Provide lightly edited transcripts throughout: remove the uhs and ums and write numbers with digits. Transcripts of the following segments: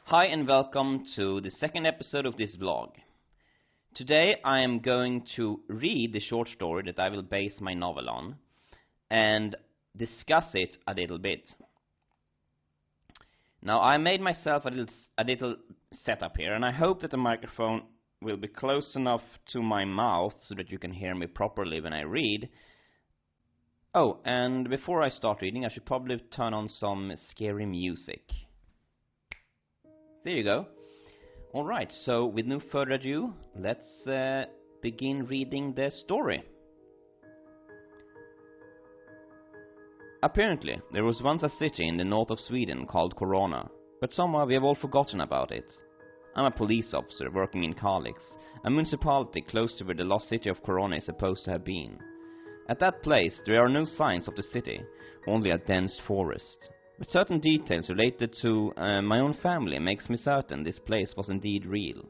Hi and welcome to the second episode of this vlog. Today I am going to read the short story that I will base my novel on and discuss it a little bit. Now I made myself a little setup here, and I hope that the microphone will be close enough to my mouth so that you can hear me properly when I read. Oh, and before I start reading I should probably turn on some scary music. There you go. Alright, so with no further ado, let's begin reading the story. Apparently, there was once a city in the north of Sweden called Korona, but somehow we have all forgotten about it. I'm a police officer working in Kalix, a municipality close to where the lost city of Korona is supposed to have been. At that place, there are no signs of the city, only a dense forest. But certain details related to my own family makes me certain this place was indeed real.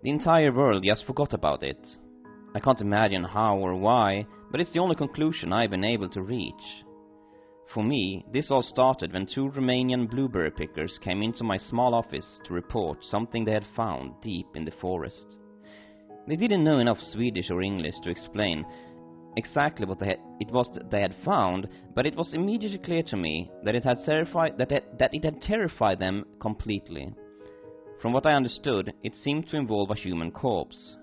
The entire world just forgot about it. I can't imagine how or why, but it's the only conclusion I've been able to reach. For me, this all started when two Romanian blueberry pickers came into my small office to report something they had found deep in the forest. They didn't know enough Swedish or English to explain exactly what it was that they had found, but it was immediately clear to me that it had terrified them completely. From what I understood, it seemed to involve a human corpse.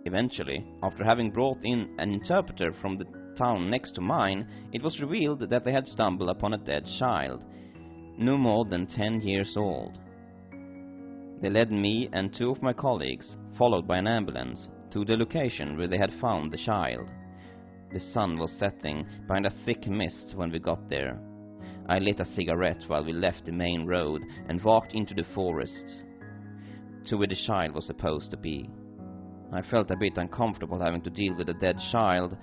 Eventually, after having brought in an interpreter from the town next to mine, it was revealed that they had stumbled upon a dead child, no more than 10 years old. They led me and two of my colleagues, followed by an ambulance, to the location where they had found the child. The sun was setting behind a thick mist when we got there. I lit a cigarette while we left the main road and walked into the forest, to where the child was supposed to be. I felt a bit uncomfortable having to deal with a dead child,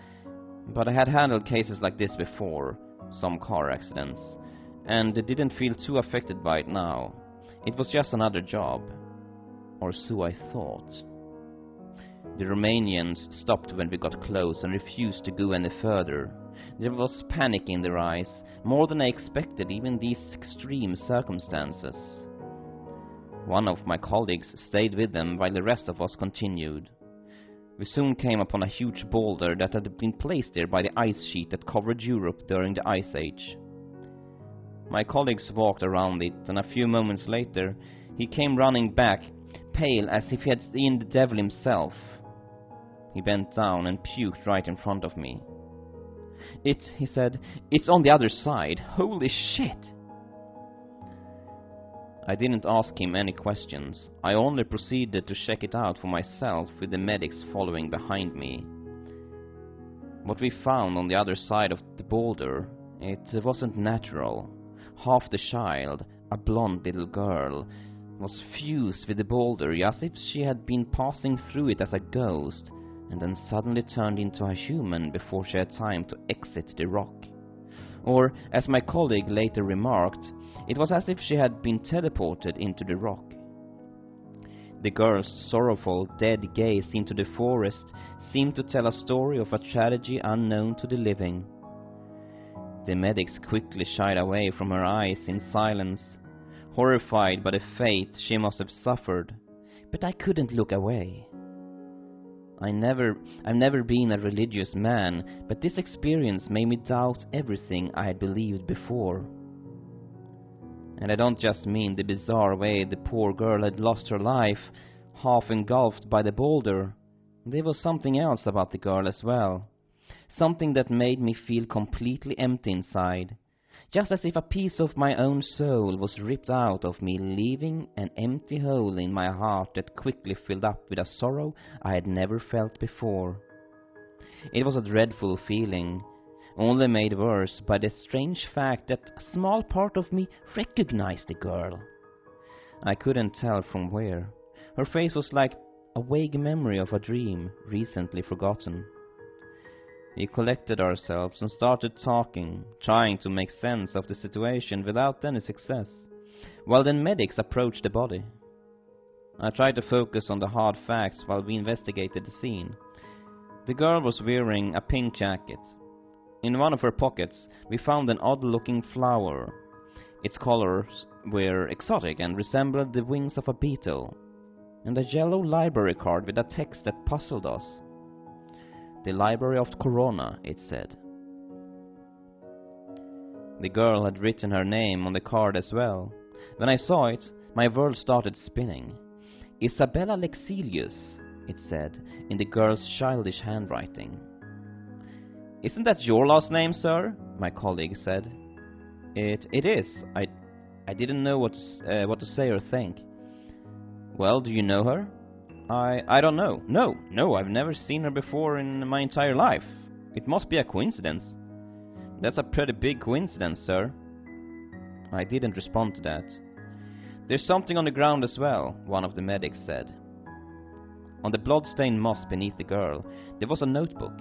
but I had handled cases like this before, some car accidents, and didn't feel too affected by it now. It was just another job, or so I thought. The Romanians stopped when we got close and refused to go any further. There was panic in their eyes, more than I expected even these extreme circumstances. One of my colleagues stayed with them while the rest of us continued. We soon came upon a huge boulder that had been placed there by the ice sheet that covered Europe during the Ice Age. My colleagues walked around it, and a few moments later he came running back, pale as if he had seen the devil himself. He bent down and puked right in front of me. He said, "It's on the other side. Holy shit!" I didn't ask him any questions. I only proceeded to check it out for myself with the medics following behind me. What we found on the other side of the boulder, it wasn't natural. Half the child, a blonde little girl, was fused with the boulder as if she had been passing through it as a ghost, and then suddenly turned into a human before she had time to exit the rock. Or, as my colleague later remarked, it was as if she had been teleported into the rock. The girl's sorrowful, dead gaze into the forest seemed to tell a story of a tragedy unknown to the living. The medics quickly shied away from her eyes in silence, horrified by the fate she must have suffered, but I couldn't look away. I've never been a religious man, but this experience made me doubt everything I had believed before. And I don't just mean the bizarre way the poor girl had lost her life, half engulfed by the boulder. There was something else about the girl as well. Something that made me feel completely empty inside. Just as if a piece of my own soul was ripped out of me, leaving an empty hole in my heart that quickly filled up with a sorrow I had never felt before. It was a dreadful feeling, only made worse by the strange fact that a small part of me recognized the girl. I couldn't tell from where. Her face was like a vague memory of a dream recently forgotten. We collected ourselves and started talking, trying to make sense of the situation without any success, while the medics approached the body. I tried to focus on the hard facts while we investigated the scene. The girl was wearing a pink jacket. In one of her pockets, we found an odd-looking flower. Its colors were exotic and resembled the wings of a beetle, and a yellow library card with a text that puzzled us. "The Library of Korona," it said. The girl had written her name on the card as well. When I saw it, my world started spinning. "Isabella Lexelius," it said, in the girl's childish handwriting. "Isn't that your last name, sir?" my colleague said. It is. I didn't know what to say or think. "Well, do you know her?" I don't know. No, I've never seen her before in my entire life. It must be a coincidence." "That's a pretty big coincidence, sir." I didn't respond to that. "There's something on the ground as well," one of the medics said. On the blood-stained moss beneath the girl, there was a notebook.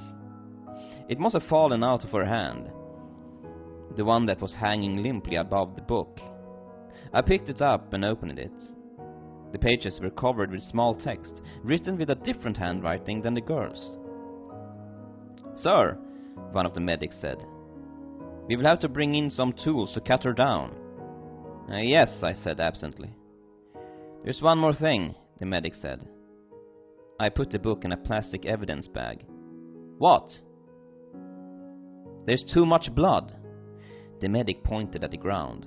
It must have fallen out of her hand, the one that was hanging limply above the book. I picked it up and opened it. The pages were covered with small text, written with a different handwriting than the girl's. "Sir," one of the medics said, "we will have to bring in some tools to cut her down." Yes," I said absently. "There's one more thing," the medic said. I put the book in a plastic evidence bag. "What?" "There's too much blood." The medic pointed at the ground.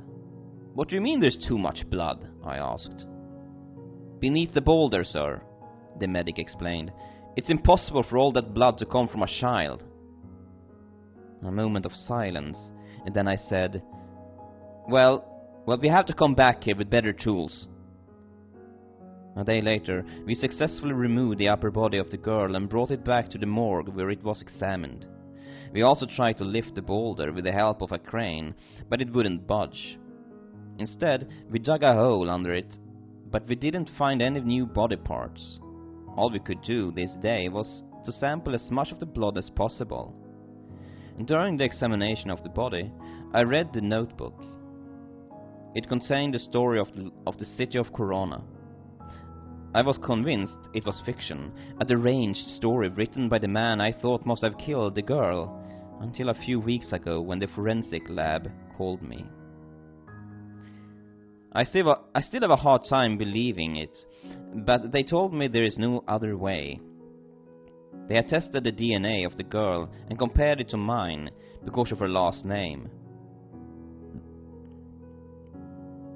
"What do you mean there's too much blood?" I asked. "Beneath the boulder, sir," the medic explained. "It's impossible for all that blood to come from a child." A moment of silence, and then I said, Well, we have to come back here with better tools." A day later, we successfully removed the upper body of the girl and brought it back to the morgue where it was examined. We also tried to lift the boulder with the help of a crane, but it wouldn't budge. Instead, we dug a hole under it, but we didn't find any new body parts. All we could do this day was to sample as much of the blood as possible. During the examination of the body, I read the notebook. It contained the story of the city of Korona. I was convinced it was fiction, a deranged story written by the man I thought must have killed the girl, until a few weeks ago when the forensic lab called me. I still have a hard time believing it, but they told me there is no other way. They had tested the DNA of the girl and compared it to mine because of her last name.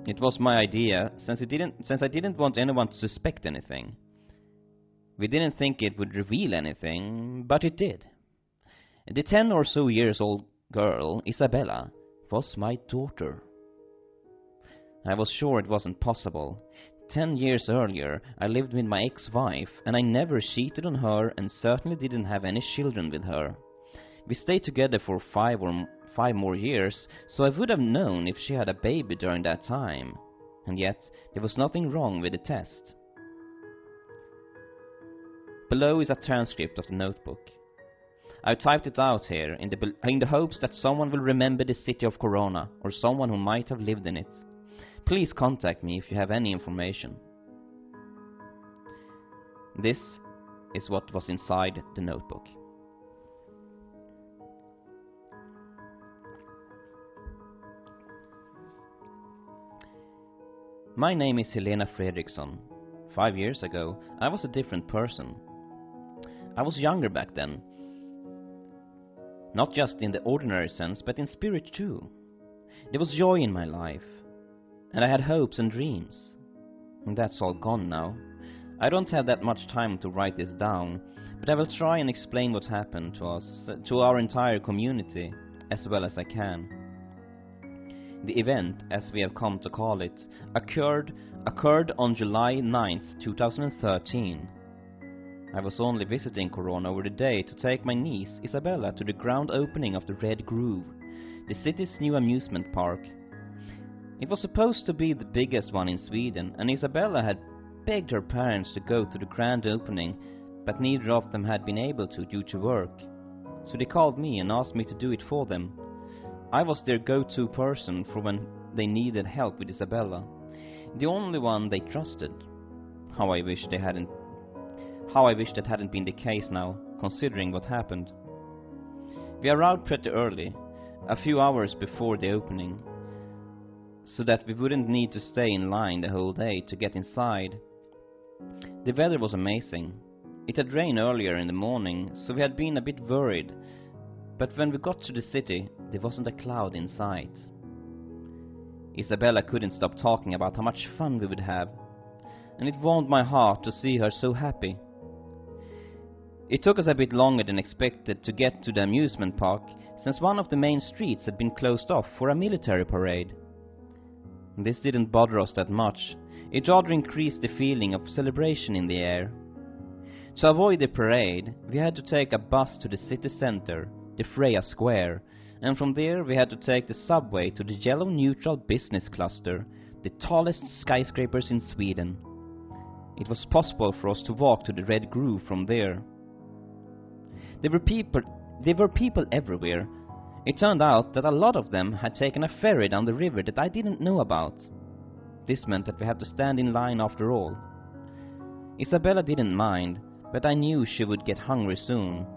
It was my idea, since I didn't want anyone to suspect anything. We didn't think it would reveal anything, but it did. The 10 or so years old girl, Isabella, was my daughter. I was sure it wasn't possible. 10 years earlier, I lived with my ex-wife, and I never cheated on her and certainly didn't have any children with her. We stayed together for 5 more years, so I would have known if she had a baby during that time. And yet, there was nothing wrong with the test. Below is a transcript of the notebook. I've typed it out here in the hopes that someone will remember the city of Korona, or someone who might have lived in it. Please contact me if you have any information. This is what was inside the notebook. My name is Helena Fredriksson. 5 years ago, I was a different person. I was younger back then. Not just in the ordinary sense, but in spirit too. There was joy in my life, and I had hopes and dreams. And that's all gone now. I don't have that much time to write this down, but I will try and explain what happened to us, to our entire community, as well as I can. The event, as we have come to call it, occurred on July 9th, 2013. I was only visiting Korona over the day to take my niece, Isabella, to the ground opening of the Red Groove, the city's new amusement park. It was supposed to be the biggest one in Sweden, and Isabella had begged her parents to go to the grand opening, but neither of them had been able to due to work. So they called me and asked me to do it for them. I was their go-to person for when they needed help with Isabella, the only one they trusted. How I wish that hadn't been the case now, considering what happened. We arrived pretty early, a few hours before the opening. so that we wouldn't need to stay in line the whole day to get inside. The weather was amazing. It had rained earlier in the morning, so we had been a bit worried, but when we got to the city, there wasn't a cloud in sight. Isabella couldn't stop talking about how much fun we would have, and it warmed my heart to see her so happy. It took us a bit longer than expected to get to the amusement park, since one of the main streets had been closed off for a military parade. This didn't bother us that much. It rather increased the feeling of celebration in the air. To avoid the parade, we had to take a bus to the city center, the Freya Square, and from there we had to take the subway to the yellow neutral business cluster, the tallest skyscrapers in Sweden. It was possible for us to walk to the Red Groove from there. There were people everywhere. It turned out that a lot of them had taken a ferry down the river that I didn't know about. This meant that we had to stand in line after all. Isabella didn't mind, but I knew she would get hungry soon,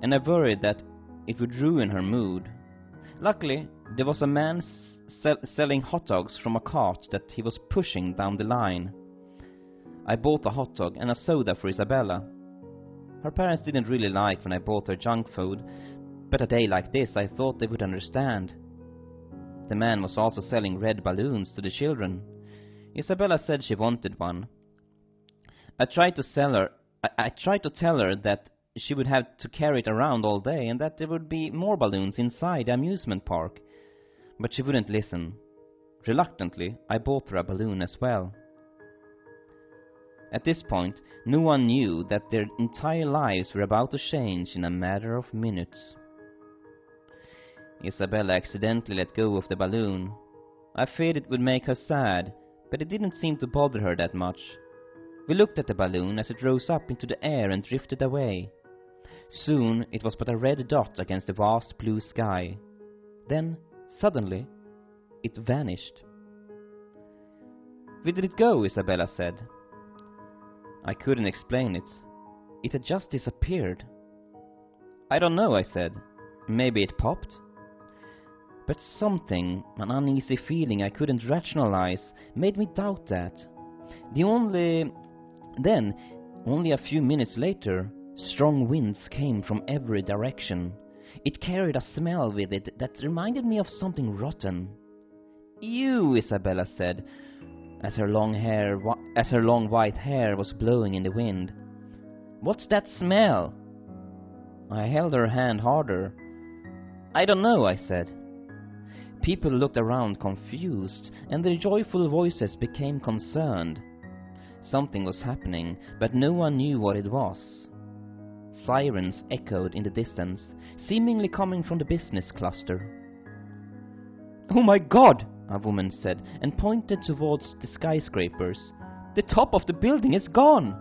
and I worried that it would ruin her mood. Luckily, there was a man selling hot dogs from a cart that he was pushing down the line. I bought a hot dog and a soda for Isabella. Her parents didn't really like when I bought her junk food, but a day like this I thought they would understand. The man was also selling red balloons to the children. Isabella said she wanted one. I tried to tell her that she would have to carry it around all day and that there would be more balloons inside the amusement park, but she wouldn't listen. Reluctantly, I bought her a balloon as well. At this point, no one knew that their entire lives were about to change in a matter of minutes. Isabella accidentally let go of the balloon. I feared it would make her sad, but it didn't seem to bother her that much. We looked at the balloon as it rose up into the air and drifted away. Soon it was but a red dot against the vast blue sky. Then, suddenly, it vanished. "Where did it go?" Isabella said. I couldn't explain it. It had just disappeared. "I don't know," I said. "Maybe it popped?" But something, an uneasy feeling I couldn't rationalize, made me doubt that. Only a few minutes later, strong winds came from every direction. It carried a smell with it that reminded me of something rotten. "Ew," Isabella said, as her long white hair was blowing in the wind. "What's that smell?" I held her hand harder. "I don't know," I said. People looked around confused, and their joyful voices became concerned. Something was happening, but no one knew what it was. Sirens echoed in the distance, seemingly coming from the business cluster. "Oh my God!" a woman said, and pointed towards the skyscrapers. "The top of the building is gone!"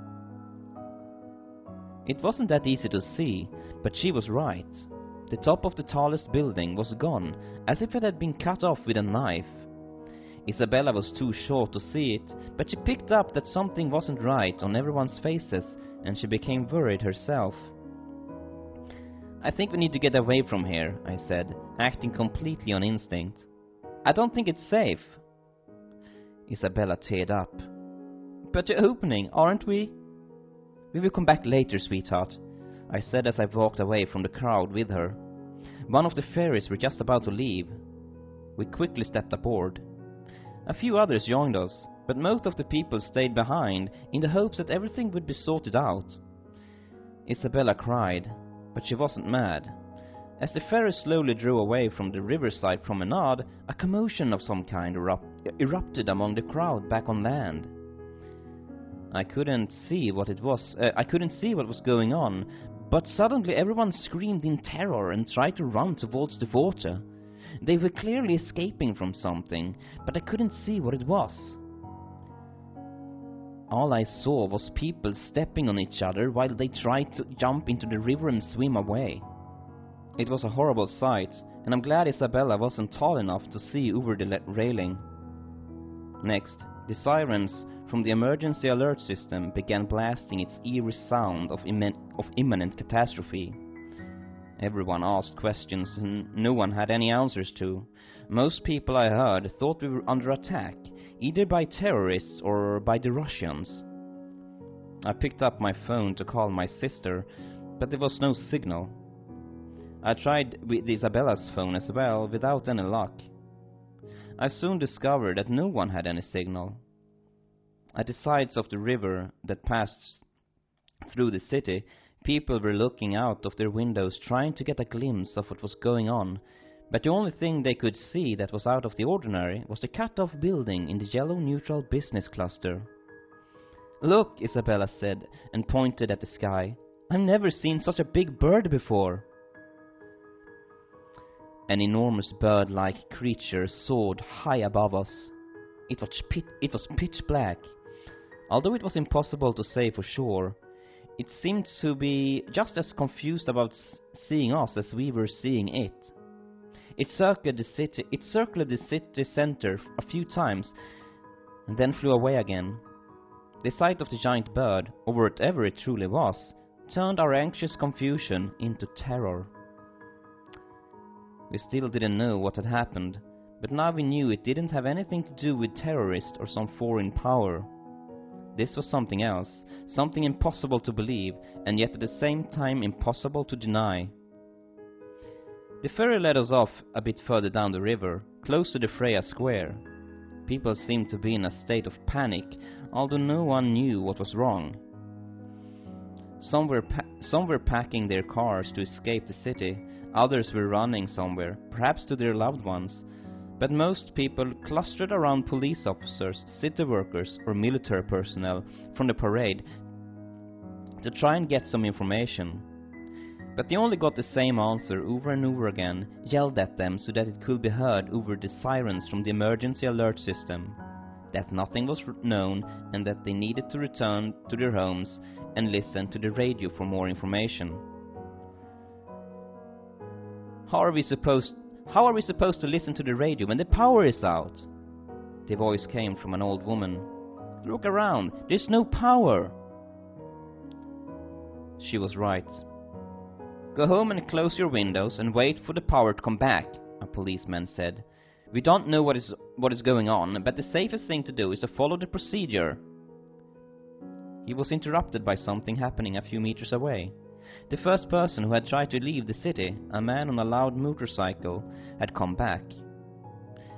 It wasn't that easy to see, but she was right. The top of the tallest building was gone, as if it had been cut off with a knife. Isabella was too short to see it, but she picked up that something wasn't right on everyone's faces, and she became worried herself. "I think we need to get away from here," I said, acting completely on instinct. "I don't think it's safe." Isabella teared up. "But the opening, aren't we?" "We will come back later, sweetheart," I said as I walked away from the crowd with her. One of the ferries were just about to leave. We quickly stepped aboard. A few others joined us, but most of the people stayed behind in the hopes that everything would be sorted out. Isabella cried, but she wasn't mad. As the ferry slowly drove away from the riverside promenade, a commotion of some kind erupted among the crowd back on land. I couldn't see what was going on, but suddenly everyone screamed in terror and tried to run towards the water. They were clearly escaping from something, but I couldn't see what it was. All I saw was people stepping on each other while they tried to jump into the river and swim away. It was a horrible sight, and I'm glad Isabella wasn't tall enough to see over the railing. Next, the sirens from the emergency alert system began blasting its eerie sound of imminent catastrophe. Everyone asked questions and no one had any answers to. Most people I heard thought we were under attack, either by terrorists or by the Russians. I picked up my phone to call my sister, but there was no signal. I tried with Isabella's phone as well, without any luck. I soon discovered that no one had any signal. At the sides of the river that passed through the city, people were looking out of their windows trying to get a glimpse of what was going on, but the only thing they could see that was out of the ordinary was the cut-off building in the yellow neutral business cluster. "Look," Isabella said, and pointed at the sky. "I've never seen such a big bird before." An enormous bird-like creature soared high above us. It was pitch black. Although it was impossible to say for sure, it seemed to be just as confused about seeing us as we were seeing it. It circled the city center a few times, and then flew away again. The sight of the giant bird, or whatever it truly was, turned our anxious confusion into terror. We still didn't know what had happened, but now we knew it didn't have anything to do with terrorists or some foreign power. This was something else, something impossible to believe, and yet at the same time impossible to deny. The ferry led us off a bit further down the river, close to the Freya Square. People seemed to be in a state of panic, although no one knew what was wrong. Some were packing their cars to escape the city, others were running somewhere, perhaps to their loved ones, but most people clustered around police officers, city workers, or military personnel from the parade to try and get some information. But they only got the same answer over and over again, yelled at them so that it could be heard over the sirens from the emergency alert system, that nothing was known and that they needed to return to their homes and listen to the radio for more information. How are we supposed to listen to the radio when the power is out? The voice came from an old woman. Look around, there's no power. She was right. Go home and close your windows and wait for the power to come back, a policeman said. We don't know what is going on, but the safest thing to do is to follow the procedure. He was interrupted by something happening a few meters away. The first person who had tried to leave the city, a man on a loud motorcycle, had come back.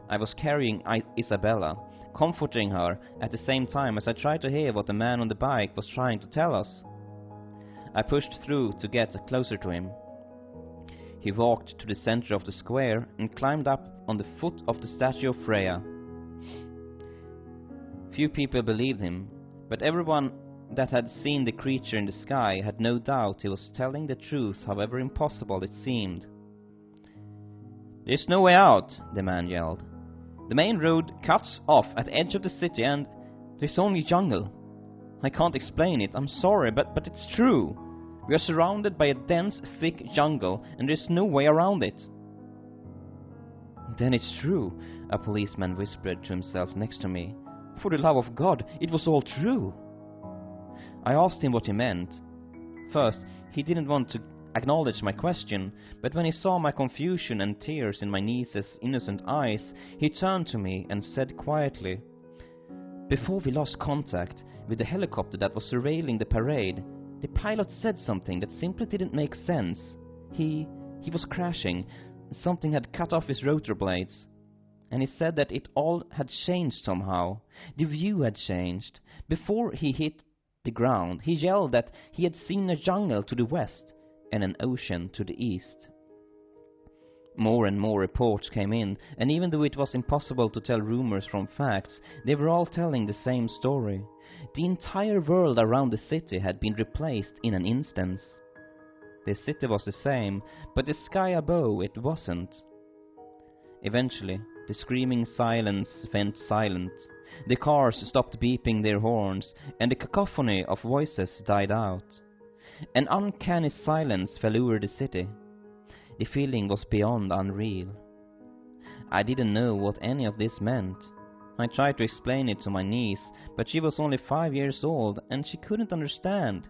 I was carrying Isabella, comforting her at the same time as I tried to hear what the man on the bike was trying to tell us. I pushed through to get closer to him. He walked to the center of the square and climbed up on the foot of the statue of Freya. Few people believed him, but everyone that had seen the creature in the sky had no doubt he was telling the truth, however impossible it seemed. There's no way out, the man yelled. The main road cuts off at the edge of the city and there's only jungle. I can't explain it, I'm sorry, but it's true. We are surrounded by a dense, thick jungle and there's no way around it. Then it's true, a policeman whispered to himself next to me. For the love of God, it was all true. I asked him what he meant. First, he didn't want to acknowledge my question, but when he saw my confusion and tears in my niece's innocent eyes, he turned to me and said quietly, Before we lost contact with the helicopter that was surveilling the parade, the pilot said something that simply didn't make sense. He was crashing. Something had cut off his rotor blades. And he said that it all had changed somehow. The view had changed. Before he hit the ground, he yelled that he had seen a jungle to the west and an ocean to the east. More and more reports came in, and even though it was impossible to tell rumors from facts, they were all telling the same story. The entire world around the city had been replaced in an instant. The city was the same, but the sky above it wasn't. Eventually, the screaming silence went silent. The cars stopped beeping their horns, and the cacophony of voices died out. An uncanny silence fell over the city. The feeling was beyond unreal. I didn't know what any of this meant. I tried to explain it to my niece, but she was only 5 years old, and she couldn't understand.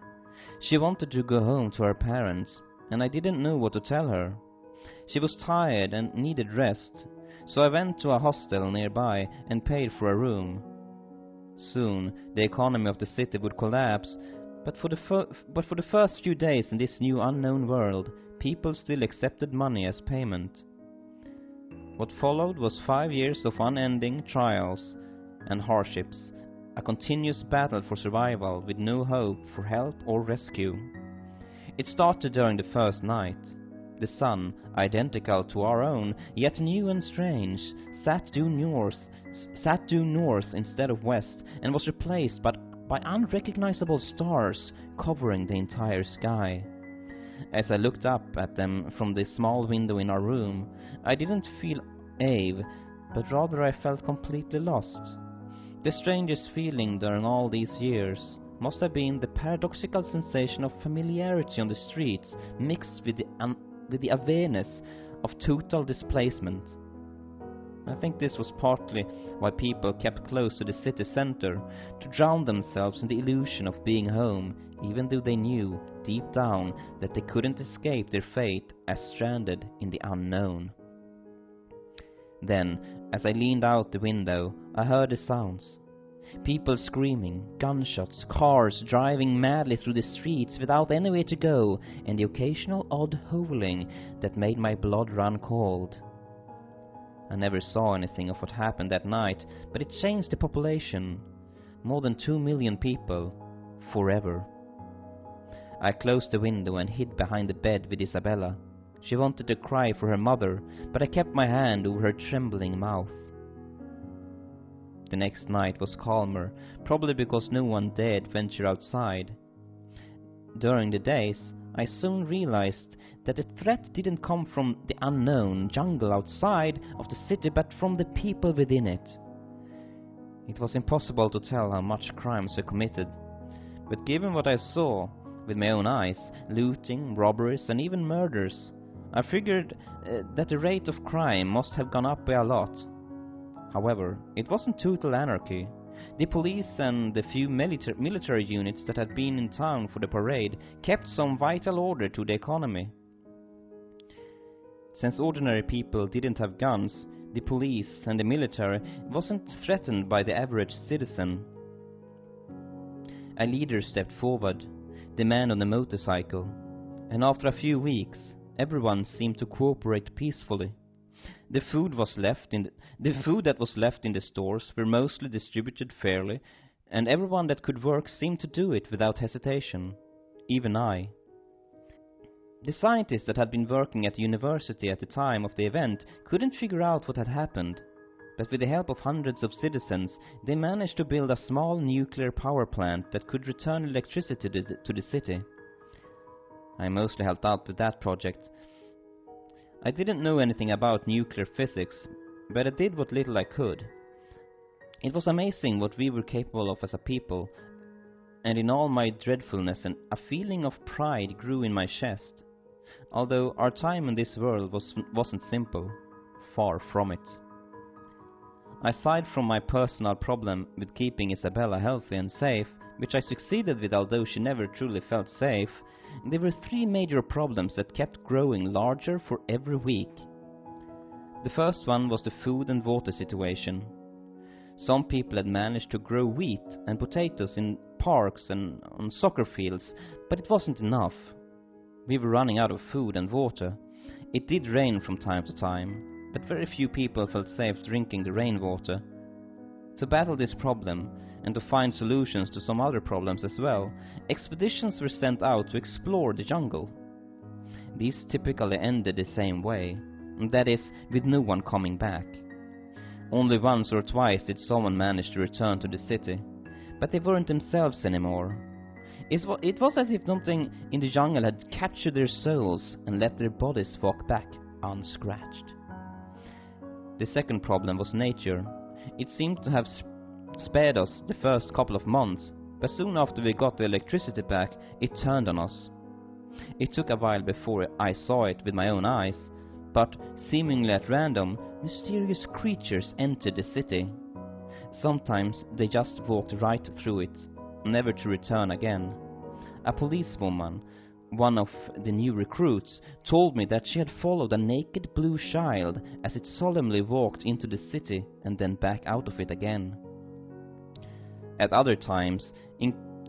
She wanted to go home to her parents, and I didn't know what to tell her. She was tired and needed rest, so I went to a hostel nearby and paid for a room. Soon the economy of the city would collapse, but for the first few days in this new unknown world, people still accepted money as payment. What followed was 5 years of unending trials and hardships, a continuous battle for survival with no hope for help or rescue. It started during the first night. The sun, identical to our own, yet new and strange, sat due north instead of west, and was replaced by unrecognizable stars covering the entire sky. As I looked up at them from the small window in our room, I didn't feel awe, but rather I felt completely lost. The strangest feeling during all these years must have been the paradoxical sensation of familiarity on the streets mixed with the awareness of total displacement. I think this was partly why people kept close to the city center, to drown themselves in the illusion of being home, even though they knew, deep down, that they couldn't escape their fate as stranded in the unknown. Then, as I leaned out the window, I heard the sounds. People screaming, gunshots, cars driving madly through the streets without anywhere to go, and the occasional odd howling that made my blood run cold. I never saw anything of what happened that night, but it changed the population. More than 2 million people. Forever. I closed the window and hid behind the bed with Isabella. She wanted to cry for her mother, but I kept my hand over her trembling mouth. The next night was calmer, probably because no one dared venture outside. During the days, I soon realized that the threat didn't come from the unknown jungle outside of the city, but from the people within it. It was impossible to tell how much crimes were committed, but given what I saw with my own eyes, looting, robberies, and even murders, I figured that the rate of crime must have gone up by a lot. However, it wasn't total anarchy. The police and the few military units that had been in town for the parade kept some vital order to the economy. Since ordinary people didn't have guns, the police and the military wasn't threatened by the average citizen. A leader stepped forward, the man on the motorcycle, and after a few weeks, everyone seemed to cooperate peacefully. The food that was left in the stores were mostly distributed fairly, and everyone that could work seemed to do it without hesitation, even I. The scientists that had been working at the university at the time of the event couldn't figure out what had happened, but with the help of hundreds of citizens, they managed to build a small nuclear power plant that could return electricity to the city. I mostly helped out with that project. I didn't know anything about nuclear physics, but I did what little I could. It was amazing what we were capable of as a people, and in all my dreadfulness a feeling of pride grew in my chest. Although our time in this world wasn't simple, far from it. Aside from my personal problem with keeping Isabella healthy and safe, which I succeeded with although she never truly felt safe, there were 3 major problems that kept growing larger for every week. The first one was the food and water situation. Some people had managed to grow wheat and potatoes in parks and on soccer fields, but it wasn't enough. We were running out of food and water. It did rain from time to time, but very few people felt safe drinking the rainwater. To battle this problem, and to find solutions to some other problems as well, expeditions were sent out to explore the jungle. These typically ended the same way, that is, with no one coming back. Only once or twice did someone manage to return to the city, but they weren't themselves anymore. It was as if something in the jungle had captured their souls and let their bodies walk back unscratched. The second problem was nature. It seemed to have spared us the first couple of months, but soon after we got the electricity back, it turned on us. It took a while before I saw it with my own eyes, but seemingly at random, mysterious creatures entered the city. Sometimes they just walked right through it, never to return again. A policewoman, one of the new recruits, told me that she had followed a naked blue child as it solemnly walked into the city and then back out of it again. At other times,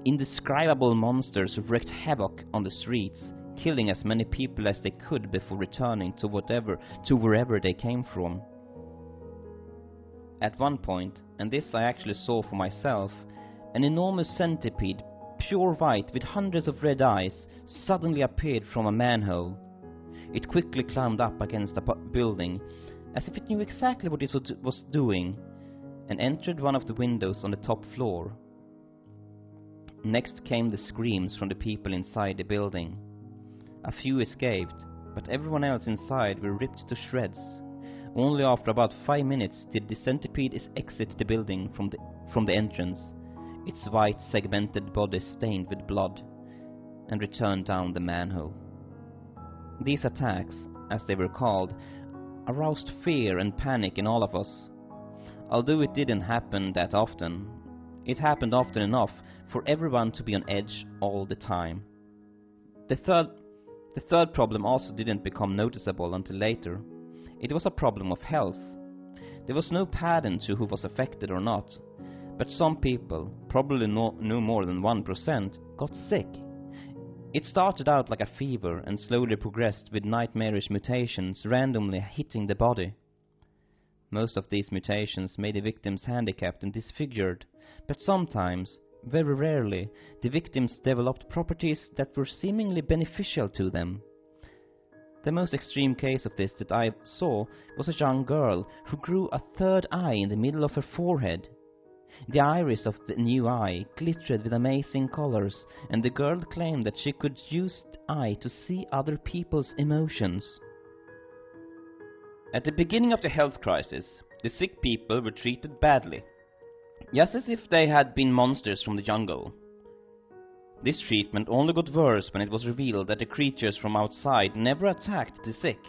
indescribable monsters wreaked havoc on the streets, killing as many people as they could before returning to wherever they came from. At one point, and this I actually saw for myself, an enormous centipede, pure white with hundreds of red eyes, suddenly appeared from a manhole. It quickly climbed up against a building, as if it knew exactly what it was doing, and entered one of the windows on the top floor. Next came the screams from the people inside the building. A few escaped, but everyone else inside were ripped to shreds. Only after about 5 minutes did the centipede exit the building from the entrance, its white segmented body stained with blood, and return down the manhole. These attacks, as they were called, aroused fear and panic in all of us. Although it didn't happen that often, it happened often enough for everyone to be on edge all the time. The third problem also didn't become noticeable until later. It was a problem of health. There was no pattern to who was affected or not, but some people, probably no more than 1%, got sick. It started out like a fever and slowly progressed with nightmarish mutations randomly hitting the body. Most of these mutations made the victims handicapped and disfigured, but sometimes, very rarely, the victims developed properties that were seemingly beneficial to them. The most extreme case of this that I saw was a young girl who grew a third eye in the middle of her forehead. The iris of the new eye glittered with amazing colors, and the girl claimed that she could use the eye to see other people's emotions. At the beginning of the health crisis, the sick people were treated badly, just as if they had been monsters from the jungle. This treatment only got worse when it was revealed that the creatures from outside never attacked the sick.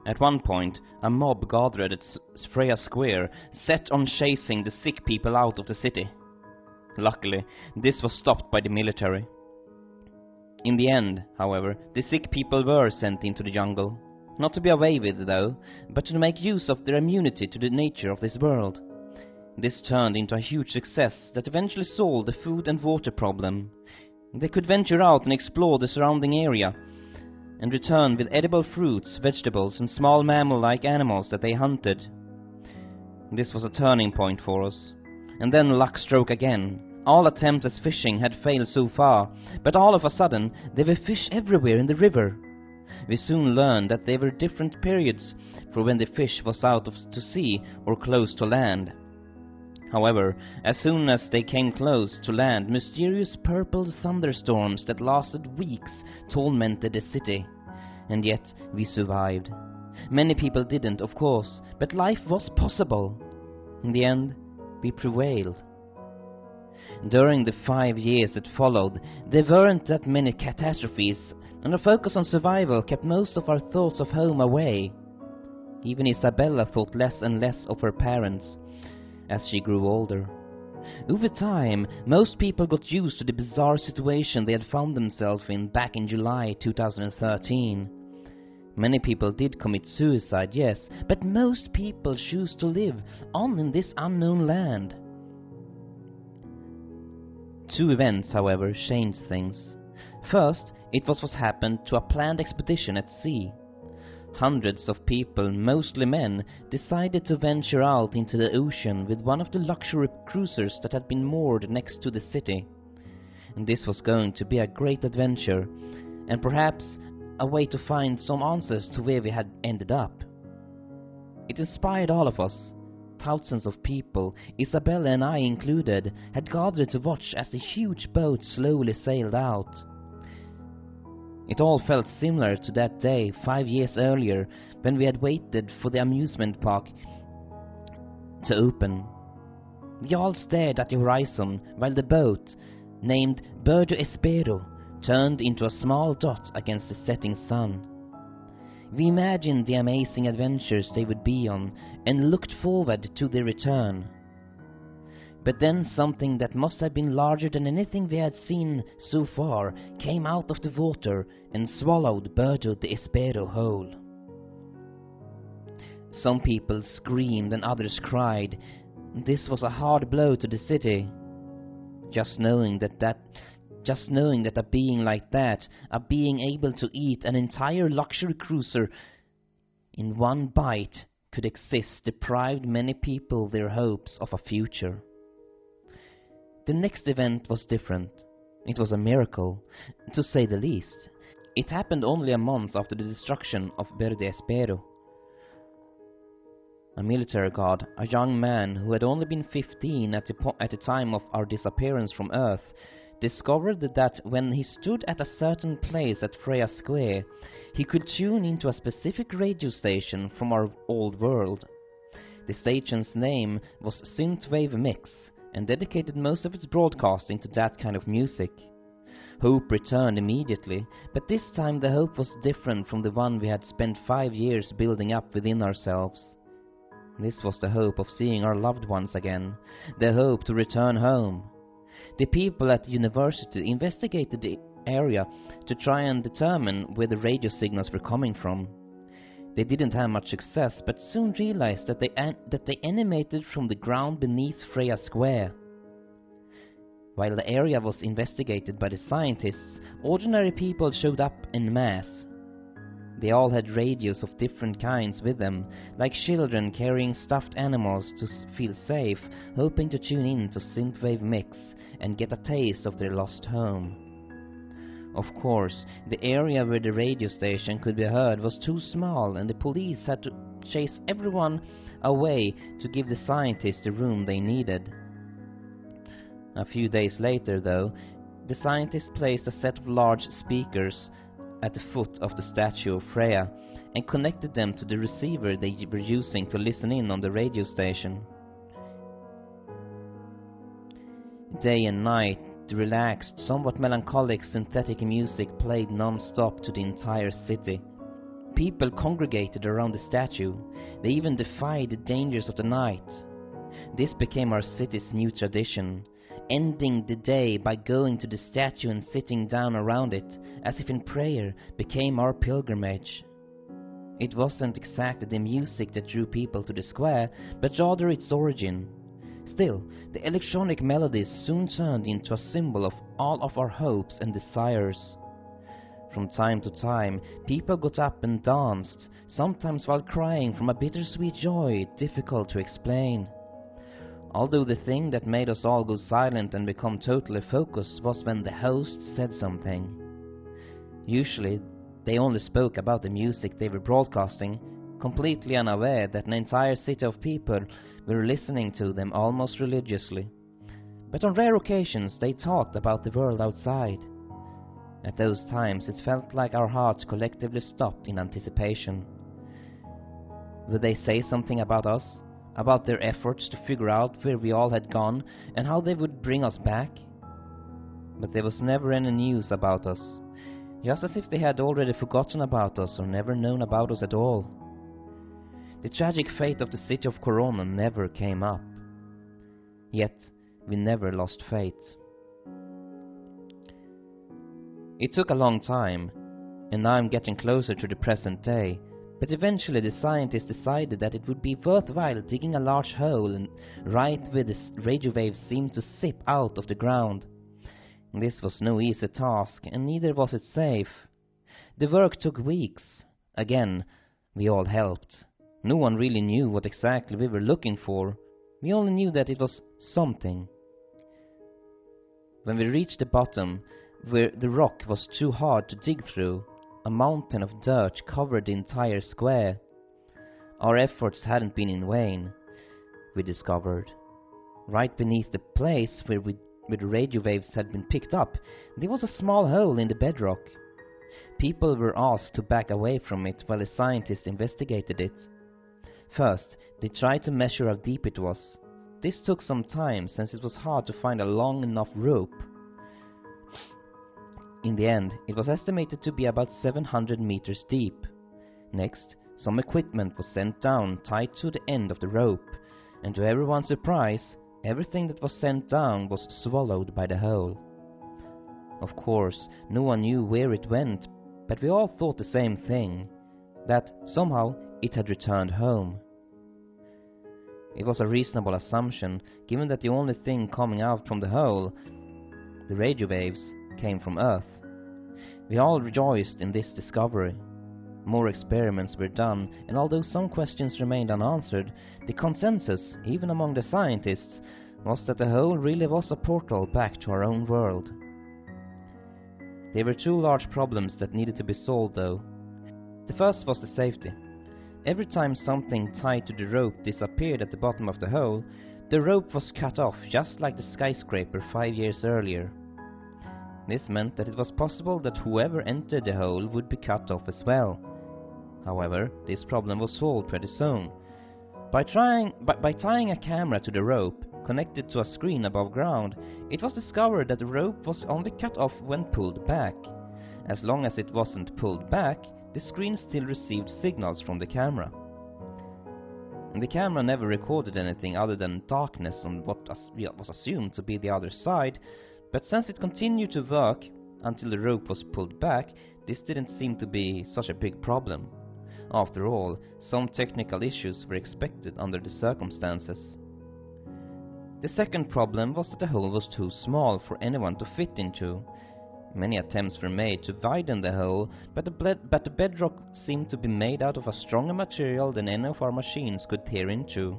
At one point, a mob gathered at Freya Square, set on chasing the sick people out of the city. Luckily, this was stopped by the military. In the end, however, the sick people were sent into the jungle. Not to be away with, though, but to make use of their immunity to the nature of this world. This turned into a huge success that eventually solved the food and water problem. They could venture out and explore the surrounding area, and return with edible fruits, vegetables, and small mammal-like animals that they hunted. This was a turning point for us. And then luck struck again. All attempts at fishing had failed so far, but all of a sudden there were fish everywhere in the river. We soon learned that there were different periods for when the fish was out to sea or close to land. However, as soon as they came close to land, mysterious purple thunderstorms that lasted weeks tormented the city. And yet we survived. Many people didn't, of course, but life was possible. In the end, we prevailed. During the 5 years that followed, there weren't that many catastrophes, and our focus on survival kept most of our thoughts of home away. Even Isabella thought less and less of her parents as she grew older. Over time, most people got used to the bizarre situation they had found themselves in back in July 2013. Many people did commit suicide, yes, but most people choose to live on in this unknown land. 2 events, however, changed things. First, it was what happened to a planned expedition at sea. Hundreds of people, mostly men, decided to venture out into the ocean with one of the luxury cruisers that had been moored next to the city. And this was going to be a great adventure, and perhaps a way to find some answers to where we had ended up. It inspired all of us. Thousands of people, Isabella and I included, had gathered to watch as the huge boat slowly sailed out. It all felt similar to that day 5 years earlier when we had waited for the amusement park to open. We all stared at the horizon while the boat, named Birdo Espero, turned into a small dot against the setting sun. We imagined the amazing adventures they would be on and looked forward to their return. But then something that must have been larger than anything we had seen so far came out of the water and swallowed Berto the Espero whole. Some people screamed and others cried. This was a hard blow to the city. Just knowing that a being like that, a being able to eat an entire luxury cruiser in one bite, could exist, deprived many people their hopes of a future. The next event was different. It was a miracle, to say the least. It happened only a month after the destruction of Verde Espero. A military guard, a young man who had only been 15 at the time of our disappearance from Earth, discovered that when he stood at a certain place at Freya Square, he could tune into a specific radio station from our old world. The station's name was Synthwave Mix, and dedicated most of its broadcasting to that kind of music. Hope returned immediately, but this time the hope was different from the one we had spent 5 years building up within ourselves. This was the hope of seeing our loved ones again, the hope to return home. The people at the university investigated the area to try and determine where the radio signals were coming from. They didn't have much success, but soon realized that they emanated from the ground beneath Freya Square. While the area was investigated by the scientists, ordinary people showed up en masse. They all had radios of different kinds with them, like children carrying stuffed animals to feel safe, hoping to tune in to Synthwave Mix and get a taste of their lost home. Of course, the area where the radio station could be heard was too small, and the police had to chase everyone away to give the scientists the room they needed. A few days later, though, the scientists placed a set of large speakers at the foot of the statue of Freya and connected them to the receiver they were using to listen in on the radio station. Day and night, the relaxed, somewhat melancholic synthetic music played non-stop to the entire city. People congregated around the statue. They even defied the dangers of the night. This became our city's new tradition, ending the day by going to the statue and sitting down around it, as if in prayer, became our pilgrimage. It wasn't exactly the music that drew people to the square, but rather its origin. Still, the electronic melodies soon turned into a symbol of all of our hopes and desires. From time to time, people got up and danced, sometimes while crying from a bittersweet joy difficult to explain. Although the thing that made us all go silent and become totally focused was when the host said something. Usually, they only spoke about the music they were broadcasting, completely unaware that an entire city of people were listening to them almost religiously. But on rare occasions, they talked about the world outside. At those times, it felt like our hearts collectively stopped in anticipation. Would they say something about us? About their efforts to figure out where we all had gone and how they would bring us back? But there was never any news about us, just as if they had already forgotten about us or never known about us at all. The tragic fate of the city of Korona never came up. Yet, we never lost faith. It took a long time, and now I'm getting closer to the present day. But eventually the scientists decided that it would be worthwhile digging a large hole right where the radio waves seemed to sip out of the ground. This was no easy task, and neither was it safe. The work took weeks. Again, we all helped. No one really knew what exactly we were looking for. We only knew that it was something. When we reached the bottom, where the rock was too hard to dig through, a mountain of dirt covered the entire square. Our efforts hadn't been in vain, we discovered. Right beneath the place where the radio waves had been picked up, there was a small hole in the bedrock. People were asked to back away from it while the scientists investigated it. First, they tried to measure how deep it was. This took some time, since it was hard to find a long enough rope. In the end, it was estimated to be about 700 meters deep. Next, some equipment was sent down tied to the end of the rope, and to everyone's surprise, Everything that was sent down was swallowed by the hole. Of course, no one knew where it went, but we all thought the same thing, that somehow it had returned home. It was a reasonable assumption, given that the only thing coming out from the hole, the radio waves, came from Earth. We all rejoiced in this discovery. More experiments were done, and although some questions remained unanswered, the consensus, even among the scientists, was that the hole really was a portal back to our own world. There were two large problems that needed to be solved, though. The first was the safety. Every time something tied to the rope disappeared at the bottom of the hole, the rope was cut off, just like the skyscraper 5 years earlier. This meant that it was possible that whoever entered the hole would be cut off as well. However, this problem was solved pretty soon. By tying a camera to the rope, connected to a screen above ground, it was discovered that the rope was only cut off when pulled back. As long as it wasn't pulled back, the screen still received signals from the camera. And the camera never recorded anything other than darkness on what was assumed to be the other side, but since it continued to work until the rope was pulled back, this didn't seem to be such a big problem. After all, some technical issues were expected under the circumstances. The second problem was that the hole was too small for anyone to fit into. Many attempts were made to widen the hole, but the bedrock seemed to be made out of a stronger material than any of our machines could tear into.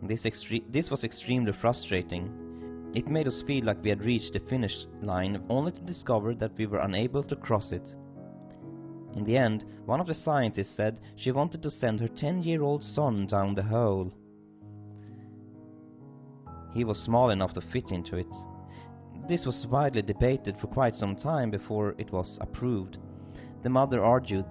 This was extremely frustrating. It made us feel like we had reached the finish line, only to discover that we were unable to cross it. In the end, one of the scientists said she wanted to send her 10-year-old son down the hole. He was small enough to fit into it. This was widely debated for quite some time before it was approved. The mother argued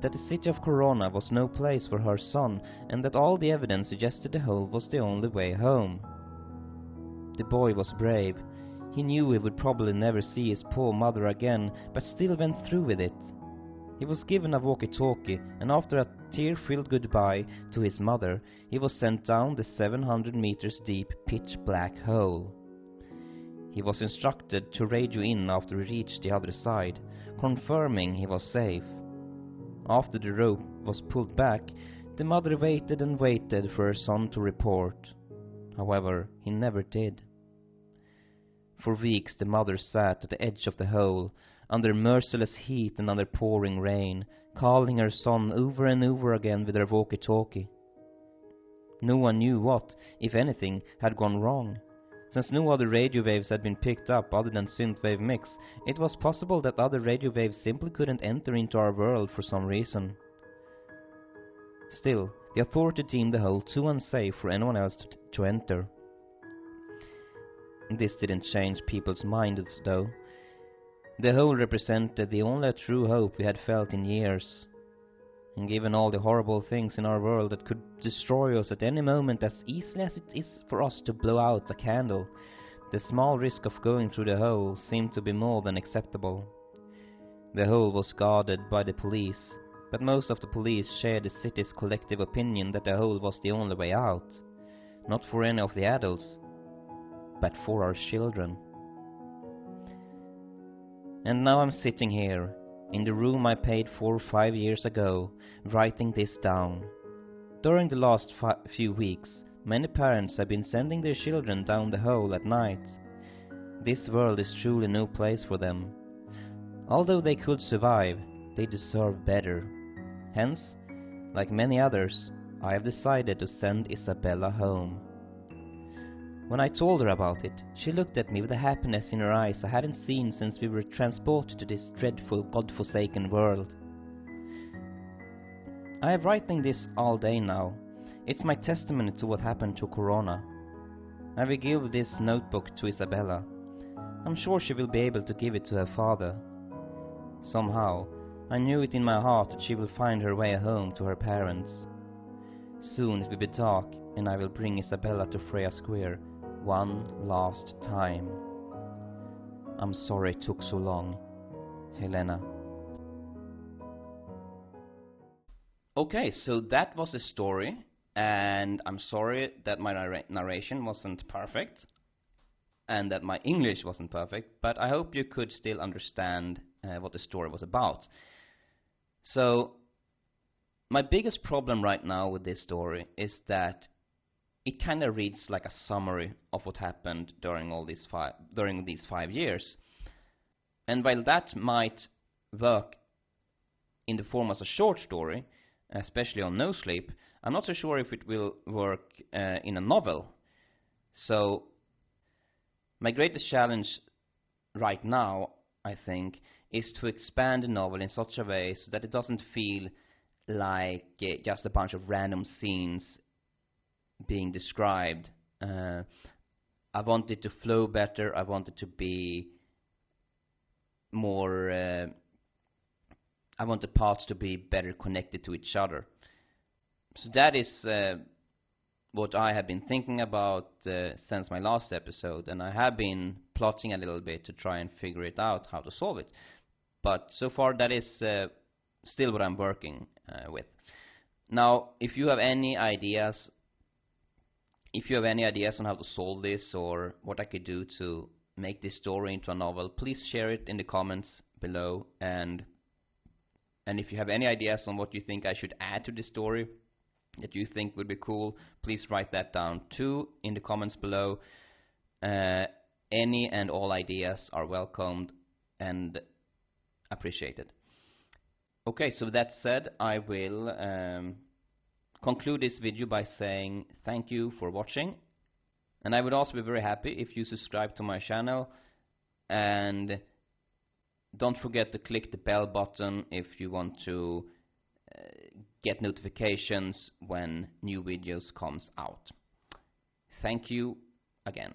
that the city of Korona was no place for her son, and that all the evidence suggested the hole was the only way home. The boy was brave. He knew he would probably never see his poor mother again, but still went through with it. He was given a walkie-talkie, and after a tear-filled goodbye to his mother, he was sent down the 700 meters deep pitch-black hole. He was instructed to radio in after he reached the other side, confirming he was safe. After the rope was pulled back, the mother waited and waited for her son to report. However, he never did. For weeks the mother sat at the edge of the hole, under merciless heat and under pouring rain, calling her son over and over again with her walkie-talkie. No one knew what, if anything, had gone wrong. Since no other radio waves had been picked up other than synthwave mix, it was possible that other radio waves simply couldn't enter into our world for some reason. Still, the authority deemed the hole too unsafe for anyone else to enter. This didn't change people's minds, though. The hole represented the only true hope we had felt in years. And given all the horrible things in our world that could destroy us at any moment as easily as it is for us to blow out a candle, the small risk of going through the hole seemed to be more than acceptable. The hole was guarded by the police, but most of the police shared the city's collective opinion that the hole was the only way out. Not for any of the adults, but for our children. And now I'm sitting here, in the room I paid for 5 years ago, writing this down. During the last few weeks, many parents have been sending their children down the hole at night. This world is truly no place for them. Although they could survive, they deserve better. Hence, like many others, I have decided to send Isabella home. When I told her about it, she looked at me with a happiness in her eyes I hadn't seen since we were transported to this dreadful, godforsaken world. I have writing this all day now. It's my testimony to what happened to Korona. I will give this notebook to Isabella. I'm sure she will be able to give it to her father. Somehow, I knew it in my heart that she will find her way home to her parents. Soon it will be dark, and I will bring Isabella to Freya Square one last time. I'm sorry it took so long. Helena. Okay, so that was the story. and I'm sorry that my narration wasn't perfect and that my English wasn't perfect, but I hope you could still understand what the story was about. So my biggest problem right now with this story is that it kind of reads like a summary of what happened during these 5 years. And while that might work in the form as a short story, especially on No Sleep, I'm not so sure if it will work in a novel. So my greatest challenge right now, I think, is to expand the novel in such a way so that it doesn't feel like just a bunch of random scenes being described. I want it to flow better. I want it to be more I want the parts to be better connected to each other. So that is what I have been thinking about since my last episode, and I have been plotting a little bit to try and figure it out, how to solve it. But so far that is still what I'm working with. Now, if you have any ideas on how to solve this or what I could do to make this story into a novel, please share it in the comments below. And if you have any ideas on what you think I should add to this story that you think would be cool, please write that down too in the comments below. Any and all ideas are welcomed and appreciated. Okay, so that said, I will conclude this video by saying thank you for watching, and I would also be very happy if you subscribe to my channel, and don't forget to click the bell button if you want to get notifications when new videos comes out. Thank you again.